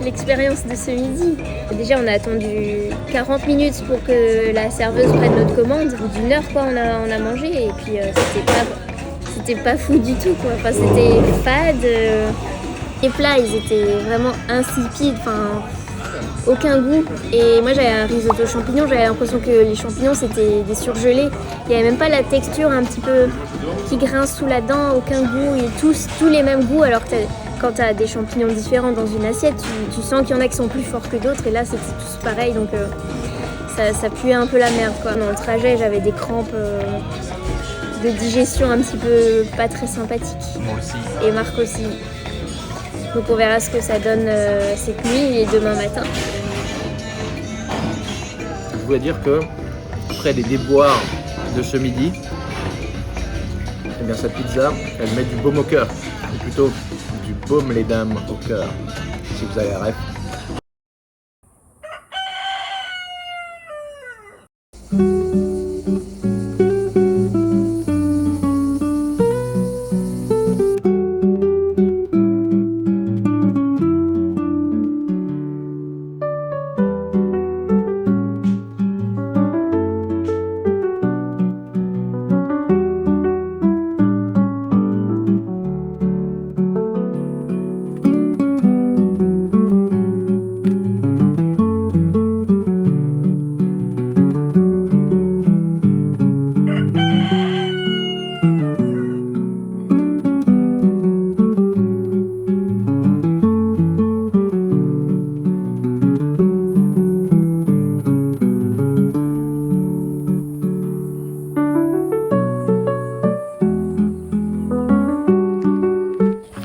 l'expérience de ce midi. Déjà, on a attendu 40 minutes pour que la serveuse prenne notre commande. Au bout d'une heure, quoi, on a mangé et puis c'était pas fou du tout, quoi. Enfin, c'était fade. Les plats, ils étaient vraiment insipides. Enfin, aucun goût. Et moi, j'avais un risotto champignons. J'avais l'impression que les champignons, c'était des surgelés. Il n'y avait même pas la texture un petit peu qui grince sous la dent. Aucun goût. Ils ont tous les mêmes goûts alors que quand tu as des champignons différents dans une assiette, tu sens qu'il y en a qui sont plus forts que d'autres, et là c'était tous pareil, donc ça puait un peu la merde, quoi. Dans le trajet, j'avais des crampes de digestion un petit peu pas très sympathiques. Moi aussi. Et Marc aussi. Donc on verra ce que ça donne cette nuit et demain matin. Je voulais dire que, après les déboires de ce midi, eh bien cette pizza, elle met du baume au cœur, ou plutôt du baume les dames au cœur, si vous avez la ref.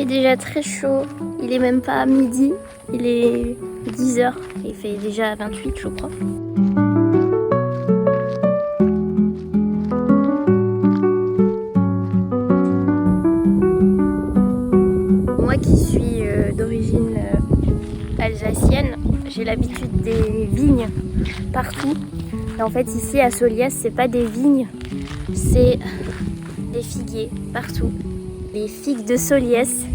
Déjà très chaud, il est même pas midi, il est 10h, il fait déjà 28 je crois. Moi qui suis d'origine alsacienne, j'ai l'habitude des vignes partout. Et en fait ici à Soliès, c'est pas des vignes, c'est des figuiers partout. Les figues de Soliès,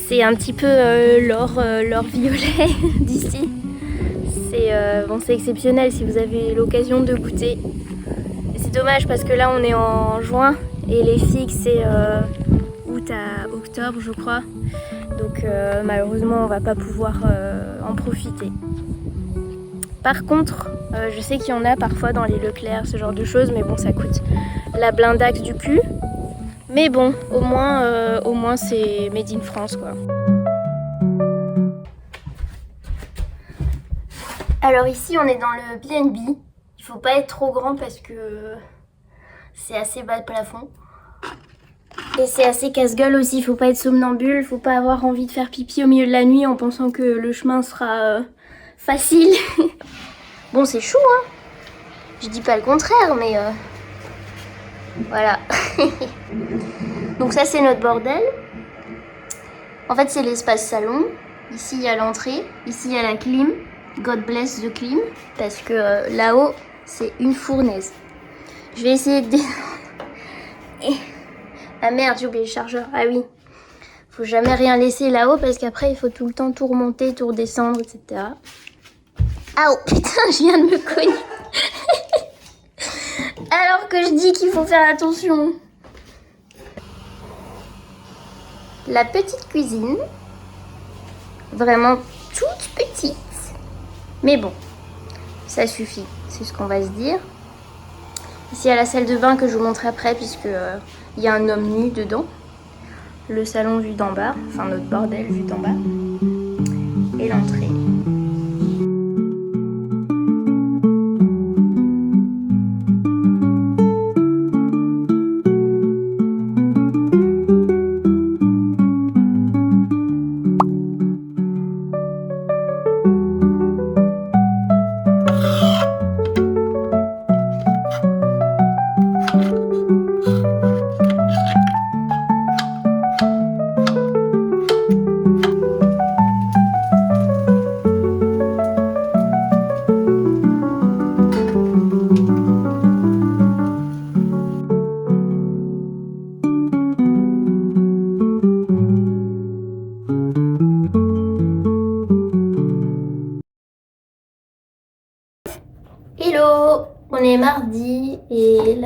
c'est un petit peu l'or violet d'ici. C'est exceptionnel si vous avez l'occasion de goûter. C'est dommage parce que là on est en juin et les figues c'est août à octobre je crois. Donc malheureusement on va pas pouvoir en profiter. Par contre, je sais qu'il y en a parfois dans les Leclerc, ce genre de choses, mais bon ça coûte la blindaxe du cul. Mais bon, au moins c'est made in France quoi. Alors ici on est dans le B&B. Il faut pas être trop grand parce que c'est assez bas de plafond. Et c'est assez casse-gueule aussi, il faut pas être somnambule, faut pas avoir envie de faire pipi au milieu de la nuit en pensant que le chemin sera facile. Bon c'est chaud hein, je dis pas le contraire mais voilà. Donc ça c'est notre bordel. En fait c'est l'espace salon. Ici il y a l'entrée, ici il y a la clim. God bless the clim. Parce que là-haut c'est une fournaise. Je vais essayer de descendre. Ah merde j'ai oublié le chargeur. Ah oui. Faut jamais rien laisser là-haut parce qu'après il faut tout le temps tout remonter, tout redescendre, etc. Ah oh putain je viens de me cogner. Alors que je dis qu'il faut faire attention. La petite cuisine, vraiment toute petite, mais bon, ça suffit, c'est ce qu'on va se dire. Ici il y a la salle de bain que je vous montre après puisque il y a un homme nu dedans. Le salon vu d'en bas, enfin notre bordel vu d'en bas, et l'entrée.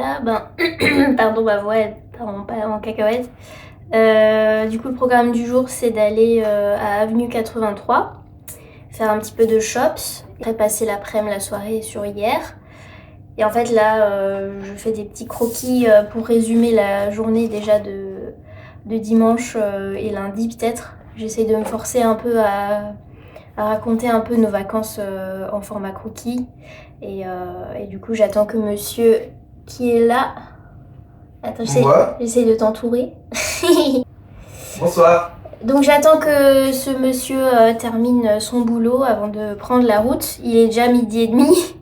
là, pardon, ma voix elle part en cacahuète. Du coup, le programme du jour, c'est d'aller à Avenue 83, faire un petit peu de shops, après passer l'après-midi, la soirée sur hier. Et en fait, là, je fais des petits croquis pour résumer la journée déjà de dimanche et lundi, peut-être. J'essaie de me forcer un peu à raconter un peu nos vacances en format croquis. Et du coup, j'attends que monsieur qui est là. Attends, j'essaie de t'entourer. Bonsoir. Donc j'attends que ce monsieur termine son boulot avant de prendre la route. Il est déjà 12h30.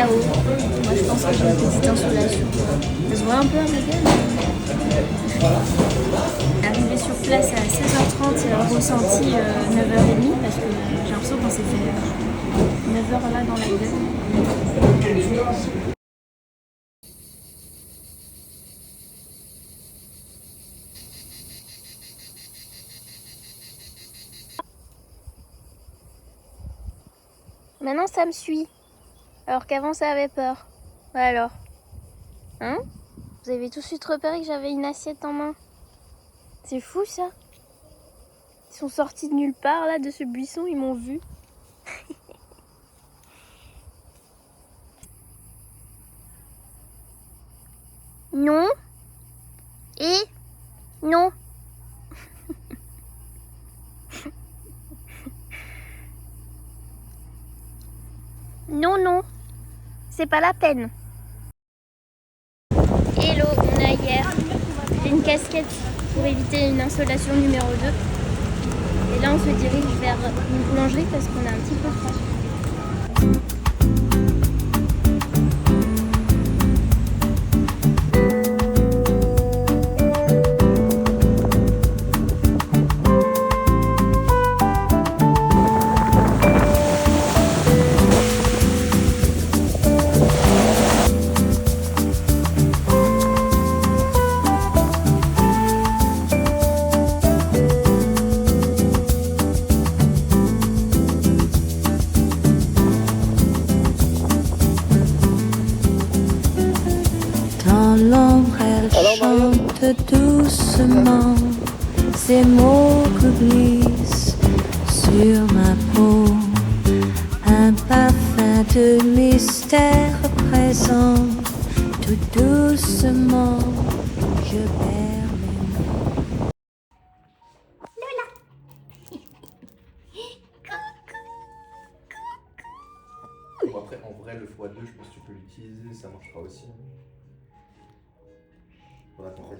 Moi je pense que j'ai une petite insolation. Ça se voit un peu à ma gueule. Arrivé sur place à 16h30 et ressenti 9h30 parce que j'ai l'impression qu'on s'est fait 9h là dans la gueule. Maintenant ça me suit. Alors qu'avant ça avait peur. Ouais alors. Hein? Vous avez tout de suite repéré que j'avais une assiette en main. C'est fou ça. Ils sont sortis de nulle part là de ce buisson, ils m'ont vu. Non. Et non. Non, non. C'est pas la peine. Hello, on est hier. J'ai une casquette pour éviter une insolation numéro 2. Et là, on se dirige vers une boulangerie parce qu'on a un petit peu froid. L'ombre, elle chante doucement ces mots que glissent sur ma peau. Un parfum de mystère présent, tout doucement, je perds mes mots. Bon, après, en vrai, le x2, je pense que tu peux l'utiliser, ça marchera aussi. Faudra qu'on fasse.